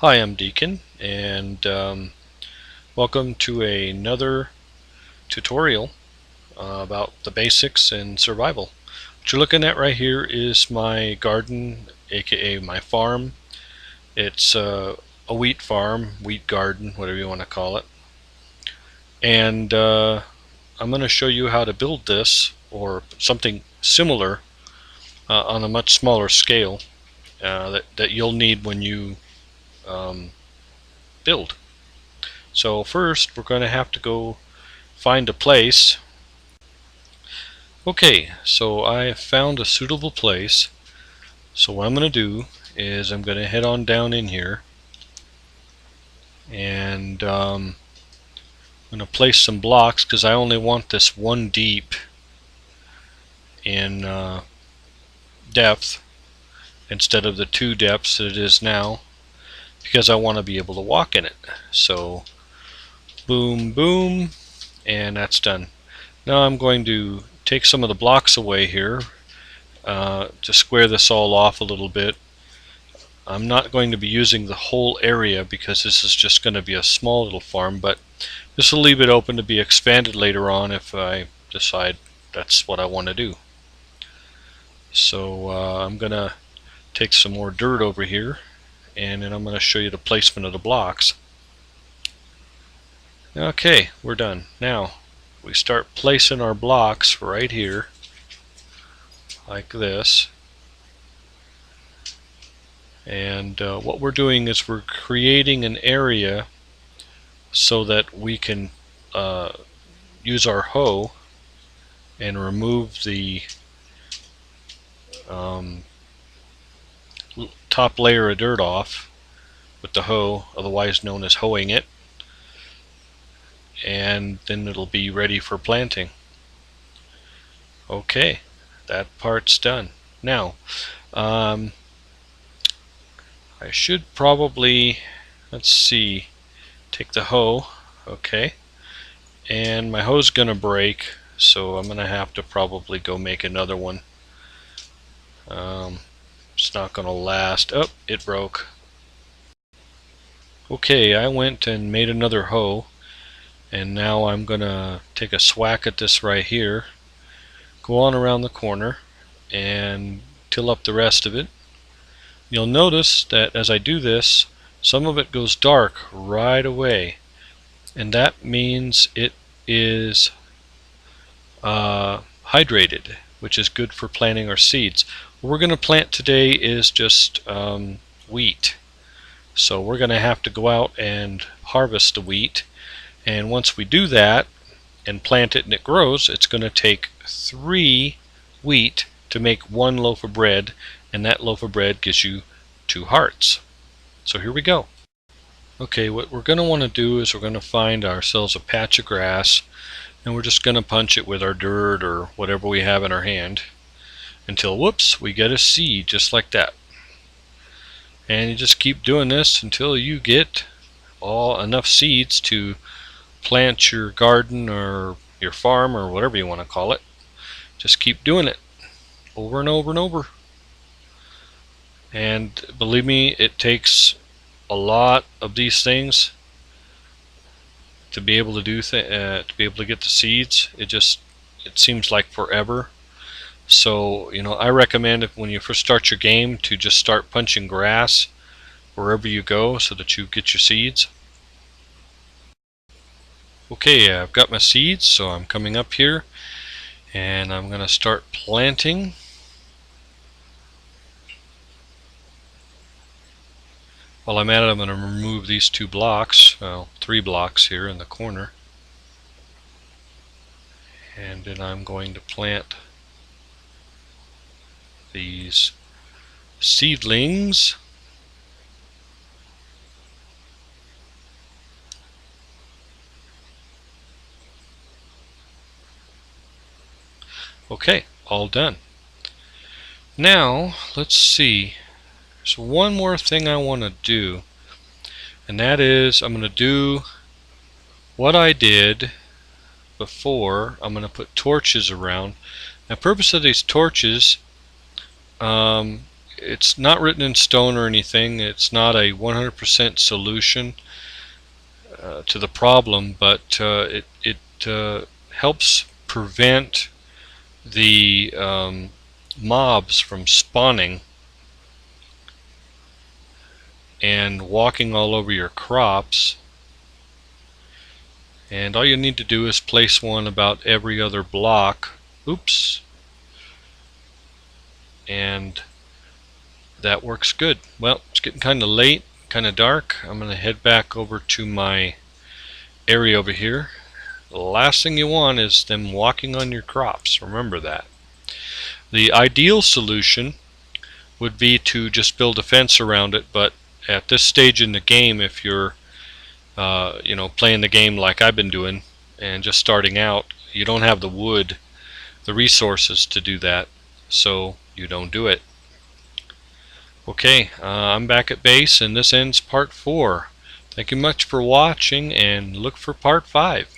Hi, I'm Decan, and welcome to another tutorial about the basics in survival. What you're looking at right here is my garden, aka my farm. It's a wheat farm, wheat garden, whatever you want to call it. And I'm going to show you how to build this or something similar on a much smaller scale that you'll need when you um, build. So first, we're going to have to go find a place. Okay, so I found a suitable place. So what I'm going to do is I'm going to head on down in here, and I'm going to place some blocks because I only want this one deep in depth instead of the two depths that it is now, because I want to be able to walk in it. So boom, boom, and that's done. Now I'm going to take some of the blocks away here to square this all off a little bit. I'm not going to be using the whole area because this is just going to be a small little farm, but this will leave it open to be expanded later on if I decide that's what I want to do. So I'm going to take some more dirt over here, and then I'm going to show you the placement of the blocks. Okay, we're done. Now we start placing our blocks right here like this. And what we're doing is we're creating an area so that we can use our hoe and remove the top layer of dirt off with the hoe, otherwise known as hoeing it, and then it'll be ready for planting. Okay, that part's done. Now I should probably, let's see, take the hoe. Okay, and my hoe's gonna break, so I'm gonna have to probably go make another one. It's not gonna last. Oh, it broke. Okay, I went and made another hoe, and now I'm gonna take a swack at this right here, go on around the corner and till up the rest of it. You'll notice that as I do this, some of it goes dark right away, and that means it is hydrated, which is good for planting our seeds. What we're going to plant today is just wheat. So we're going to have to go out and harvest the wheat, and once we do that and plant it and it grows, it's going to take 3 wheat to make 1 loaf of bread, and that loaf of bread gives you 2 hearts. So here we go. Okay, what we're going to want to do is we're going to find ourselves a patch of grass, and we're just going to punch it with our dirt or whatever we have in our hand until, whoops, we get a seed just like that. And you just keep doing this until you get enough seeds to plant your garden or your farm or whatever you want to call it. Just keep doing it over and over and over. And believe me, it takes a lot of these things to be able to do to be able to get the seeds. It seems like forever. So I recommend if when you first start your game to just start punching grass wherever you go so that you get your seeds. Okay, I've got my seeds, so I'm coming up here and I'm gonna start planting. While I'm at it, I'm going to remove these 2 blocks, well, 3 blocks here in the corner, and then I'm going to plant these seedlings. Okay, all done. Now let's see, there's one more thing I want to do, and that is I'm going to do what I did before. I'm going to put torches around. The purpose of these torches it's not written in stone or anything. It's not a 100% solution to the problem, but it helps prevent the mobs from spawning and walking all over your crops. And all you need to do is place one about every other block. Oops. And that works good. Well, it's getting kind of late, kind of dark. I'm going to head back over to my area over here. The last thing you want is them walking on your crops. Remember that. The ideal solution would be to just build a fence around it, but at this stage in the game, if you're playing the game like I've been doing and just starting out, you don't have the wood, the resources to do that, so you don't do it. Okay, I'm back at base, and this ends part 4. Thank you much for watching, and look for part 5.